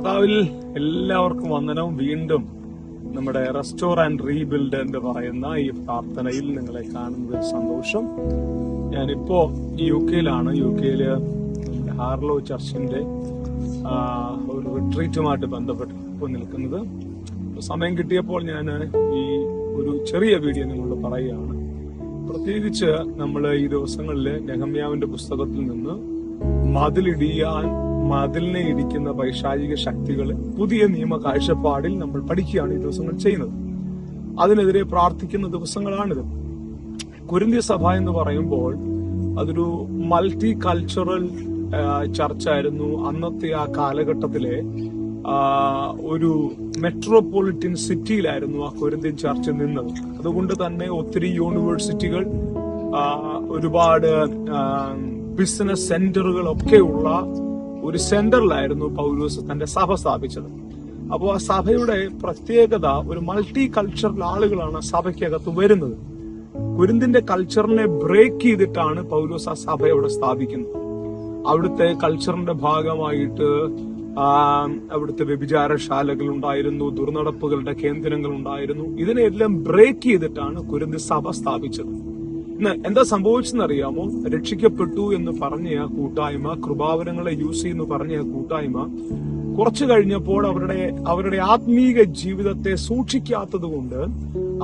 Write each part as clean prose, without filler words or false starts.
കർത്താവിൽ എല്ലാവർക്കും വന്ദനം. വീണ്ടും നമ്മുടെ റെസ്റ്റോർ ആൻഡ് റീബിൽഡ് എന്ന് പറയുന്ന ഈ പ്രാർത്ഥനയിൽ നിങ്ങളെ കാണുന്നതിൽ സന്തോഷം. ഞാനിപ്പോ UK-യിലാണ്. UK-യില് ഹാർലോ ചർച്ചിന്റെ ഒരു റിട്രീറ്റുമായിട്ട് ബന്ധപ്പെട്ട് നിൽക്കുന്നത്. സമയം കിട്ടിയപ്പോൾ ഞാൻ ഈ ഒരു ചെറിയ വീഡിയോ നിങ്ങളോട് പറയുകയാണ്. പ്രത്യേകിച്ച് നമ്മൾ ഈ ദിവസങ്ങളിൽ നെഹമ്യാവിന്റെ പുസ്തകത്തിൽ നിന്ന് മതിലിനെ ഇടിക്കുന്ന പൈശാചിക ശക്തികൾ പുതിയ നിയമ കാഴ്ചപ്പാടിൽ നമ്മൾ പഠിക്കുകയാണ് ഈ ദിവസങ്ങൾ ചെയ്യുന്നത്. അതിനെതിരെ പ്രാർത്ഥിക്കുന്ന ദിവസങ്ങളാണിത്. കൊരിന്ത്യ സഭ എന്ന് പറയുമ്പോൾ അതൊരു മൾട്ടി കൾച്ചറൽ ചർച്ചായിരുന്നു. അന്നത്തെ ആ കാലഘട്ടത്തിലെ ഒരു മെട്രോപൊളിറ്റൻ സിറ്റിയിലായിരുന്നു ആ കൊരിന്ത്യൻ ചർച്ച് നിന്നത്. അതുകൊണ്ട് തന്നെ ഒത്തിരി യൂണിവേഴ്സിറ്റികൾ, ഒരുപാട് ബിസിനസ് സെന്ററുകൾ ഒക്കെ ഉള്ള ഒരു സെന്ററിലായിരുന്നു പൗലോസ് തന്റെ സഭ സ്ഥാപിച്ചത്. അപ്പോൾ ആ സഭയുടെ പ്രത്യേകത, ഒരു മൾട്ടി കൾച്ചറൽ ആളുകളാണ് സഭയ്ക്കകത്ത് വരുന്നത്. കൊരിന്ത്യന്റെ കൾച്ചറിനെ ബ്രേക്ക് ചെയ്തിട്ടാണ് പൗലോസ് ആ സഭ അവിടെ സ്ഥാപിക്കുന്നത്. അവിടുത്തെ കൾച്ചറിന്റെ ഭാഗമായിട്ട് അവിടുത്തെ വ്യഭിചാരശാലകൾ ഉണ്ടായിരുന്നു, ദുർനടപ്പുകളുടെ കേന്ദ്രങ്ങൾ ഉണ്ടായിരുന്നു. ഇതിനെല്ലാം ബ്രേക്ക് ചെയ്തിട്ടാണ് കൊരിന്ത്യ സഭ സ്ഥാപിച്ചത്. ഇന്ന് എന്താ സംഭവിച്ചെന്നറിയാമോ? രക്ഷിക്കപ്പെട്ടു എന്ന് പറഞ്ഞ ആ കൂട്ടായ്മ, കൃപാവരങ്ങളെ യൂസ് ചെയ്യുന്നു പറഞ്ഞ ആ കൂട്ടായ്മ കുറച്ചു കഴിഞ്ഞപ്പോൾ അവരുടെ ആത്മീക ജീവിതത്തെ സൂക്ഷിക്കാത്തത് കൊണ്ട്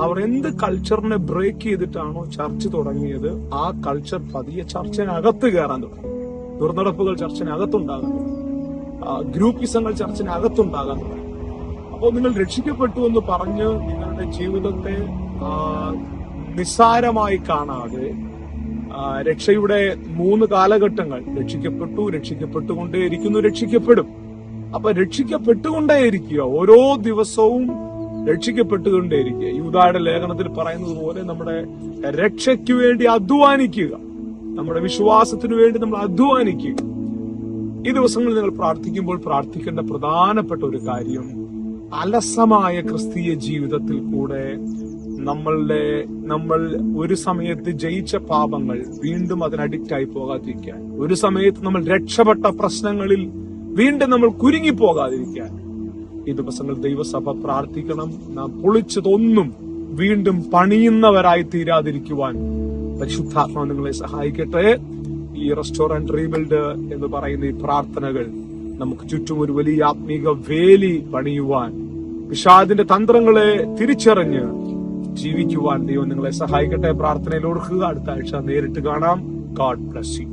അവർ എന്ത് കൾച്ചറിനെ ബ്രേക്ക് ചെയ്തിട്ടാണോ ചർച്ച് തുടങ്ങിയത്, ആ കൾച്ചർ പതിയെ ചർച്ചിനകത്ത് കയറാൻ തുടങ്ങി. ദുർനടപ്പുകൾ ചർച്ചിനകത്തുണ്ടാകാൻ തുടങ്ങി, ഗ്രൂപ്പിസങ്ങൾ ചർച്ചിനകത്തുണ്ടാകാൻ തുടങ്ങി. അപ്പോൾ നിങ്ങൾ രക്ഷിക്കപ്പെട്ടു എന്ന് പറഞ്ഞ് നിങ്ങളുടെ ജീവിതത്തെ നിസ്സാരമായി കാണാതെ, രക്ഷയുടെ 3 കാലഘട്ടങ്ങൾ, രക്ഷിക്കപ്പെട്ടു, രക്ഷിക്കപ്പെട്ടുകൊണ്ടേയിരിക്കുന്നു, രക്ഷിക്കപ്പെടും. അപ്പൊ രക്ഷിക്കപ്പെട്ടുകൊണ്ടേയിരിക്കുക, ഓരോ ദിവസവും രക്ഷിക്കപ്പെട്ടുകൊണ്ടേയിരിക്കുക. യൂദായുടെ ലേഖനത്തിൽ പറയുന്നത് പോലെ നമ്മുടെ രക്ഷയ്ക്ക് വേണ്ടി അധ്വാനിക്കുക, നമ്മുടെ വിശ്വാസത്തിനു വേണ്ടി നമ്മൾ അധ്വാനിക്കുക. ഈ ദിവസങ്ങളിൽ നിങ്ങൾ പ്രാർത്ഥിക്കുമ്പോൾ പ്രാർത്ഥിക്കേണ്ട പ്രധാനപ്പെട്ട ഒരു കാര്യം, അലസമായ ക്രിസ്തീയ ജീവിതത്തിൽ കൂടെ നമ്മൾ ഒരു സമയത്ത് ജയിച്ച പാപങ്ങൾ വീണ്ടും അതിന് അഡിക്റ്റ് ആയി പോകാതിരിക്കാൻ, ഒരു സമയത്ത് നമ്മൾ രക്ഷപ്പെട്ട പ്രശ്നങ്ങളിൽ വീണ്ടും നമ്മൾ കുരുങ്ങിപ്പോകാതിരിക്കാൻ ഈ ദിവസങ്ങൾ ദൈവസഭ പ്രാർത്ഥിക്കണം. നാം പൊളിച്ചതൊന്നും വീണ്ടും പണിയുന്നവരായി തീരാതിരിക്കുവാൻ പരിശുദ്ധാത്മാവ് നിങ്ങളെ സഹായിക്കട്ടെ. ഈ റെസ്റ്റോർ ആൻഡ് റീബിൽഡ് എന്ന് പറയുന്ന ഈ പ്രാർത്ഥനകൾ നമുക്ക് ചുറ്റും ഒരു വലിയ ആത്മീക വേലി പണിയുവാൻ, പിശാചിന്റെ തന്ത്രങ്ങളെ തിരിച്ചറിഞ്ഞ് ജീവിക്കുവാൻ ദൈവം നിങ്ങളെ സഹായിക്കട്ടെ. പ്രാർത്ഥനയിൽ ഓർക്കുക. അടുത്ത ആഴ്ച നേരിട്ട് കാണാം. God bless you.